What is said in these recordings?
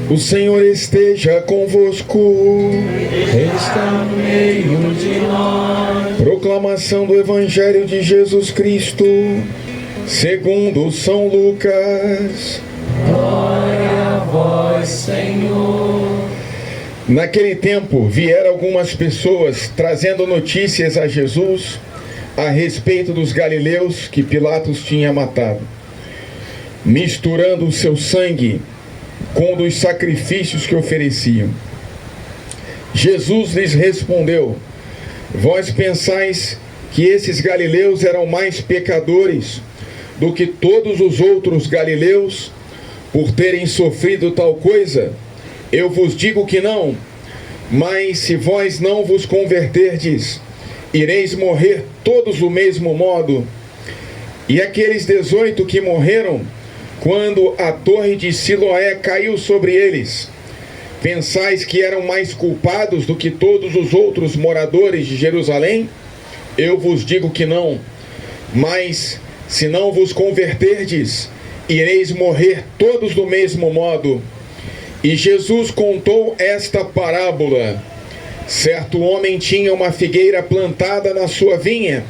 O Senhor esteja convosco. Está no meio de nós. Proclamação do Evangelho de Jesus Cristo, segundo São Lucas. Glória a vós, Senhor. Naquele tempo vieram algumas pessoas trazendo notícias a Jesus a respeito dos galileus que Pilatos tinha matado, misturando o seu sangue com o dos sacrifícios que ofereciam. Jesus lhes respondeu: vós pensais que esses galileus eram mais pecadores do que todos os outros galileus por terem sofrido tal coisa? Eu vos digo que não. Mas se vós não vos converterdes, ireis morrer todos do mesmo modo. E aqueles 18 que morreram quando a torre de Siloé caiu sobre eles, pensais que eram mais culpados do que todos os outros moradores de Jerusalém? Eu vos digo que não. Mas se não vos converterdes, ireis morrer todos do mesmo modo. E Jesus contou esta parábola. Certo homem tinha uma figueira plantada na sua vinha.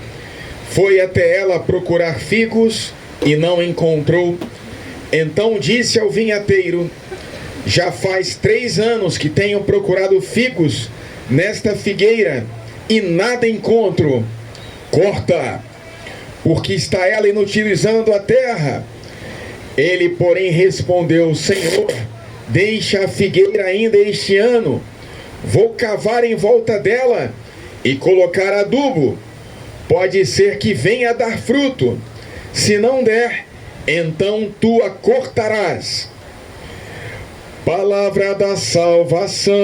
Foi até ela procurar figos e não encontrou. Então disse ao vinhateiro: já faz 3 anos que tenho procurado figos nesta figueira e nada encontro. Corta, porque está ela inutilizando a terra. Ele, porém, respondeu: Senhor, deixa a figueira ainda este ano. Vou cavar em volta dela e colocar adubo. Pode ser que venha a dar fruto. Se não der, então tu a cortarás. Palavra da salvação.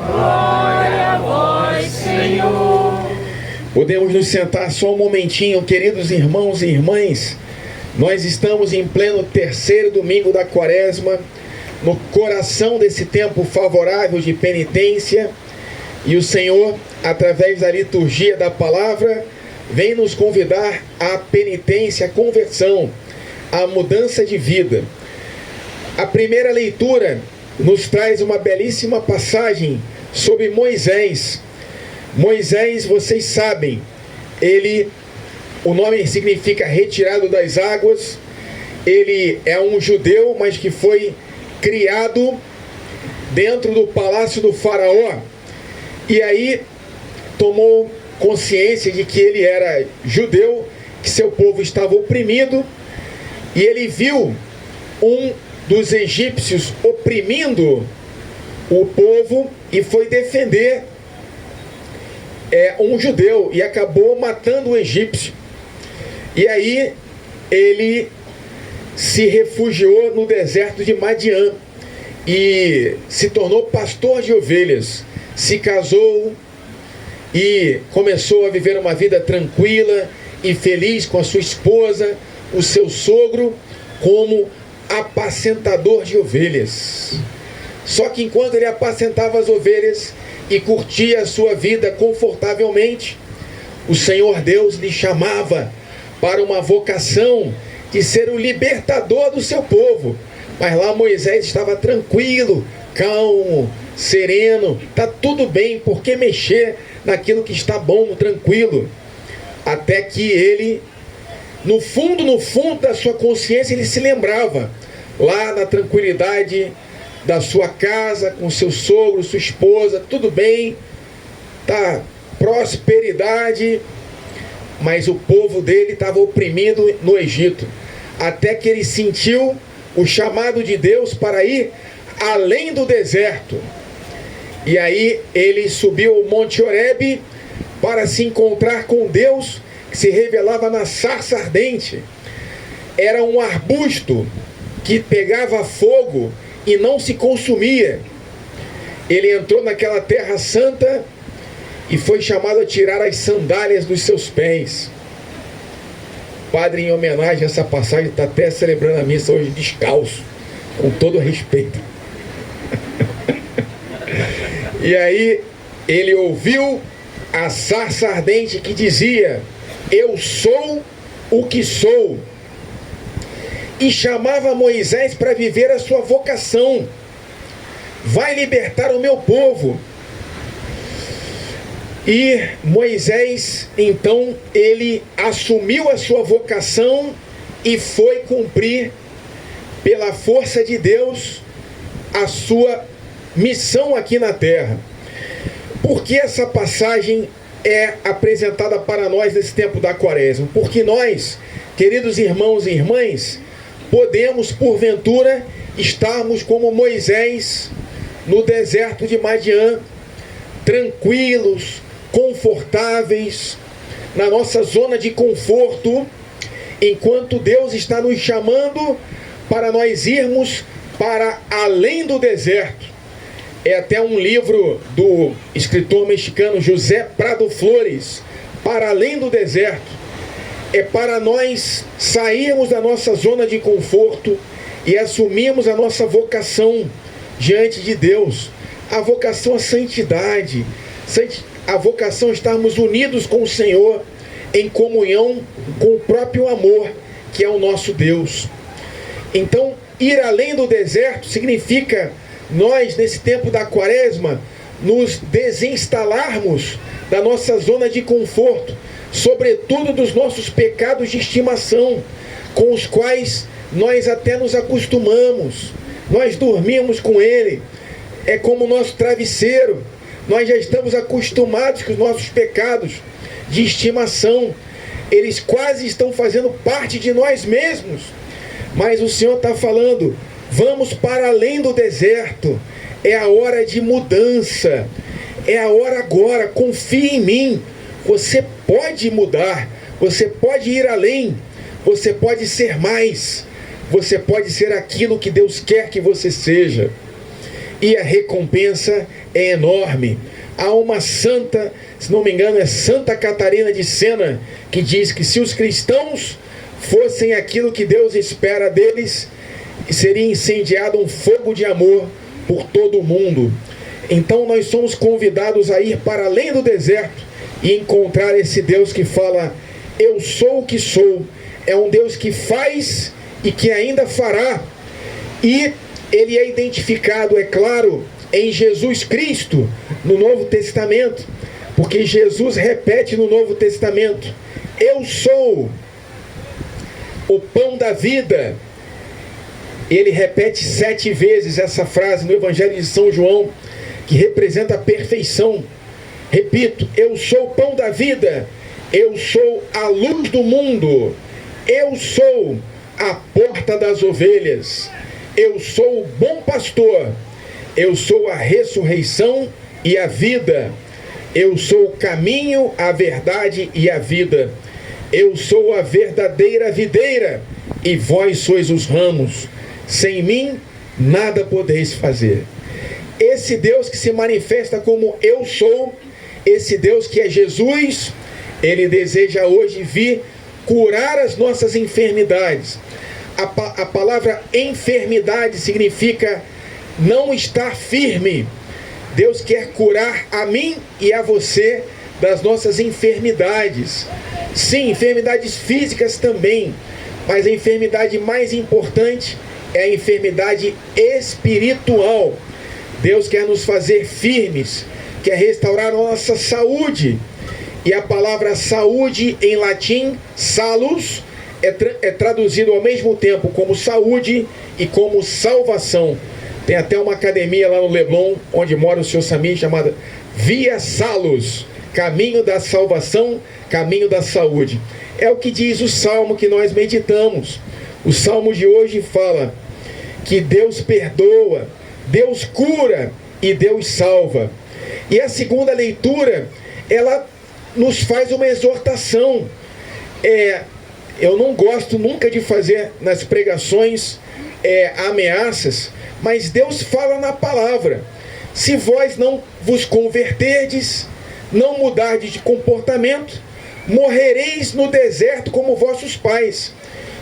Glória a vós, Senhor. Podemos nos sentar só um momentinho, queridos irmãos e irmãs. Nós estamos em pleno 3º domingo da Quaresma, no coração desse tempo favorável de penitência, e o Senhor, através da liturgia da palavra, vem nos convidar à penitência, à conversão, à mudança de vida. A primeira leitura nos traz uma belíssima passagem sobre Moisés. Moisés, vocês sabem, o nome significa retirado das águas. Ele é um judeu, mas que foi criado dentro do palácio do faraó, e aí tomou consciência de que ele era judeu, que seu povo estava oprimido, e ele viu um dos egípcios oprimindo o povo e foi defender um judeu e acabou matando o egípcio. E aí ele se refugiou no deserto de Madiã e se tornou pastor de ovelhas. Se casou e começou a viver uma vida tranquila e feliz com a sua esposa, o seu sogro, como apacentador de ovelhas. Só que enquanto ele apacentava as ovelhas e curtia a sua vida confortavelmente, o Senhor Deus lhe chamava para uma vocação de ser o libertador do seu povo. Mas lá Moisés estava tranquilo, calmo, sereno. Está tudo bem, por que mexer naquilo que está bom, tranquilo? Até que ele, no fundo da sua consciência, ele se lembrava, lá na tranquilidade da sua casa, com seu sogro, sua esposa, tudo bem, tá prosperidade, mas o povo dele estava oprimido no Egito. Até que ele sentiu o chamado de Deus para ir além do deserto. E aí ele subiu o Monte Horebe para se encontrar com Deus, que se revelava na sarça ardente. Era um arbusto que pegava fogo e não se consumia. Ele entrou naquela terra santa e foi chamado a tirar as sandálias dos seus pés. O padre, em homenagem a essa passagem, está até celebrando a missa hoje descalço, com todo respeito. E aí ele ouviu a sarça ardente que dizia: eu sou o que sou. E chamava Moisés para viver a sua vocação. vai libertar o meu povo. E Moisés, então, ele assumiu a sua vocação e foi cumprir, pela força de Deus, a sua missão aqui na terra. Por que essa passagem é apresentada para nós nesse tempo da Quaresma? Porque nós, queridos irmãos e irmãs, podemos, porventura, estarmos como Moisés no deserto de Madiã, tranquilos, confortáveis, na nossa zona de conforto, enquanto Deus está nos chamando para nós irmos para além do deserto. É até um livro do escritor mexicano José Prado Flores, Para Além do Deserto. É para nós sairmos da nossa zona de conforto e assumirmos a nossa vocação diante de Deus. A vocação à santidade, a vocação a estarmos unidos com o Senhor, em comunhão com o próprio amor, que é o nosso Deus. Então, ir além do deserto significa nós, nesse tempo da Quaresma, nos desinstalarmos da nossa zona de conforto, sobretudo dos nossos pecados de estimação, com os quais nós até nos acostumamos, nós dormimos com ele, é como o nosso travesseiro, nós já estamos acostumados com os nossos pecados de estimação, eles quase estão fazendo parte de nós mesmos, mas o Senhor está falando, vamos para além do deserto, é a hora de mudança, é a hora agora, confie em mim, você pode mudar, você pode ir além, você pode ser mais, você pode ser aquilo que Deus quer que você seja, e a recompensa é enorme. Há uma santa, se não me engano é Santa Catarina de Sena, que diz que se os cristãos fossem aquilo que Deus espera deles, seria incendiado um fogo de amor por todo o mundo. Então nós somos convidados a ir para além do deserto e encontrar esse Deus que fala, eu sou o que sou, é um Deus que faz e que ainda fará, e ele é identificado, é claro, em Jesus Cristo, no Novo Testamento, porque Jesus repete no Novo Testamento, eu sou o pão da vida. Ele repete 7 vezes essa frase no Evangelho de São João, que representa a perfeição. Repito, eu sou o pão da vida, eu sou a luz do mundo, eu sou a porta das ovelhas, eu sou o bom pastor, eu sou a ressurreição e a vida, eu sou o caminho, a verdade e a vida, eu sou a verdadeira videira, e vós sois os ramos, sem mim nada podeis fazer. Esse Deus que se manifesta como eu sou, esse Deus que é Jesus, ele deseja hoje vir curar as nossas enfermidades. A palavra enfermidade significa não estar firme. Deus quer curar a mim e a você das nossas enfermidades. Sim, enfermidades físicas também, mas a enfermidade mais importante é a enfermidade espiritual. Deus quer nos fazer firmes, quer restaurar a nossa saúde. E a palavra saúde em latim, salus, é traduzido ao mesmo tempo como saúde e como salvação. Tem até uma academia lá no Leblon, onde mora o Sr. Samir, chamada Via Salus, caminho da salvação, caminho da saúde. É o que diz o Salmo que nós meditamos. O Salmo de hoje fala que Deus perdoa, Deus cura e Deus salva. E a segunda leitura, ela nos faz uma exortação. Eu não gosto nunca de fazer nas pregações ameaças, mas Deus fala na palavra. Se vós não vos converterdes, não mudardes de comportamento, morrereis no deserto como vossos pais.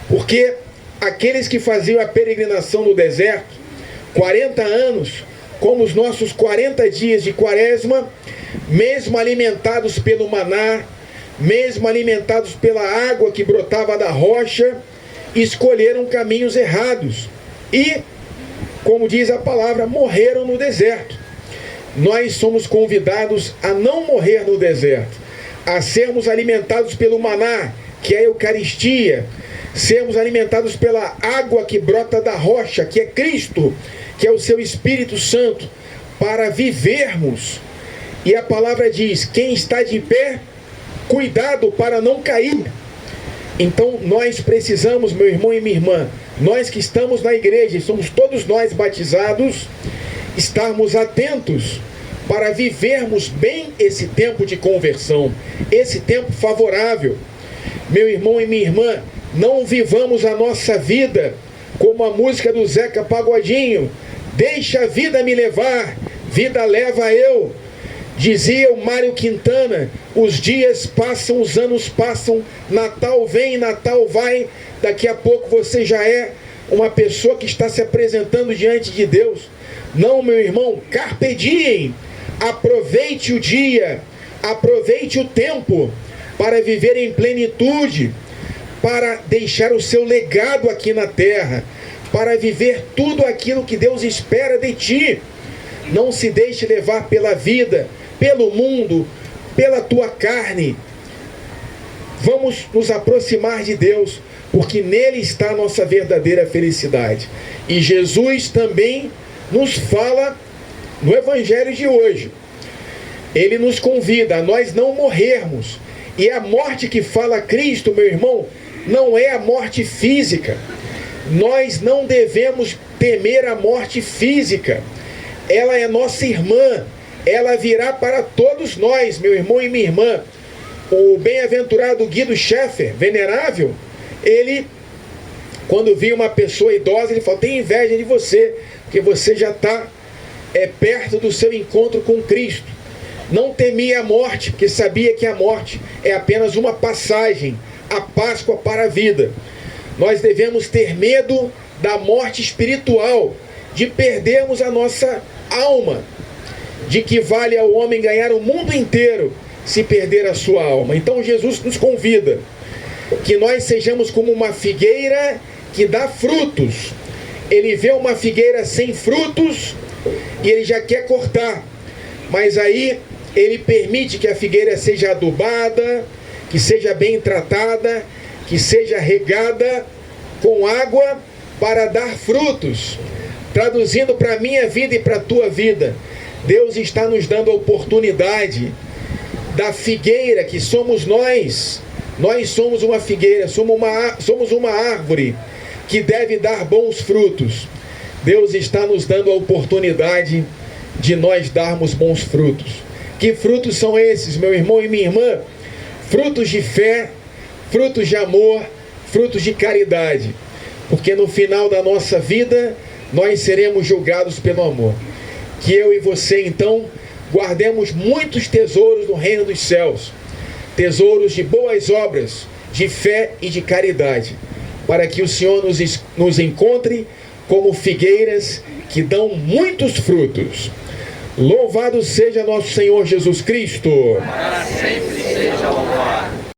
Porque aqueles que faziam a peregrinação no deserto, 40 anos, como os nossos 40 dias de Quaresma, mesmo alimentados pelo maná, mesmo alimentados pela água que brotava da rocha, escolheram caminhos errados. E como diz a palavra, morreram no deserto. Nós somos convidados a não morrer no deserto, a sermos alimentados pelo maná, que é a Eucaristia, sermos alimentados pela água que brota da rocha, que é Cristo, que é o seu Espírito Santo, para vivermos. E a palavra diz: quem está de pé, cuidado para não cair. Então nós precisamos, meu irmão e minha irmã, nós que estamos na igreja, somos todos nós batizados, estarmos atentos para vivermos bem esse tempo de conversão, esse tempo favorável. Meu irmão e minha irmã, não vivamos a nossa vida como a música do Zeca Pagodinho: deixa a vida me levar, vida leva eu. Dizia o Mário Quintana: os dias passam, os anos passam, Natal vem, Natal vai, daqui a pouco você já é uma pessoa que está se apresentando diante de Deus. Não, meu irmão, carpe diem, aproveite o dia, aproveite o tempo para viver em plenitude, para deixar o seu legado aqui na terra, para viver tudo aquilo que Deus espera de ti. Não se deixe levar pela vida, pelo mundo, pela tua carne. Vamos nos aproximar de Deus, porque nele está a nossa verdadeira felicidade. E Jesus também nos fala no Evangelho de hoje. Ele nos convida a nós não morrermos. E a morte que fala Cristo, meu irmão, não é a morte física. Nós não devemos temer a morte física. Ela é nossa irmã. Ela virá para todos nós, meu irmão e minha irmã. O bem-aventurado Guido Scheffer, venerável, ele, quando via uma pessoa idosa, ele falou: tem inveja de você, porque você já está perto do seu encontro com Cristo. Não temia a morte, porque sabia que a morte é apenas uma passagem, a Páscoa para a vida. Nós devemos ter medo da morte espiritual, de perdermos a nossa alma, de que vale ao homem ganhar o mundo inteiro se perder a sua alma. Então Jesus nos convida que nós sejamos como uma figueira que dá frutos. Ele vê uma figueira sem frutos e ele já quer cortar, mas aí ele permite que a figueira seja adubada, que seja bem tratada, que seja regada com água para dar frutos. Traduzindo para a minha vida e para a tua vida, Deus está nos dando a oportunidade da figueira que somos nós. Nós somos uma figueira, somos uma árvore que deve dar bons frutos. Deus está nos dando a oportunidade de nós darmos bons frutos. Que frutos são esses, meu irmão e minha irmã? Frutos de fé, frutos de amor, frutos de caridade. Porque no final da nossa vida, nós seremos julgados pelo amor. Que eu e você, então, guardemos muitos tesouros no reino dos céus. Tesouros de boas obras, de fé e de caridade. Para que o Senhor nos encontre como figueiras que dão muitos frutos. Louvado seja nosso Senhor Jesus Cristo. Para sempre seja louvado.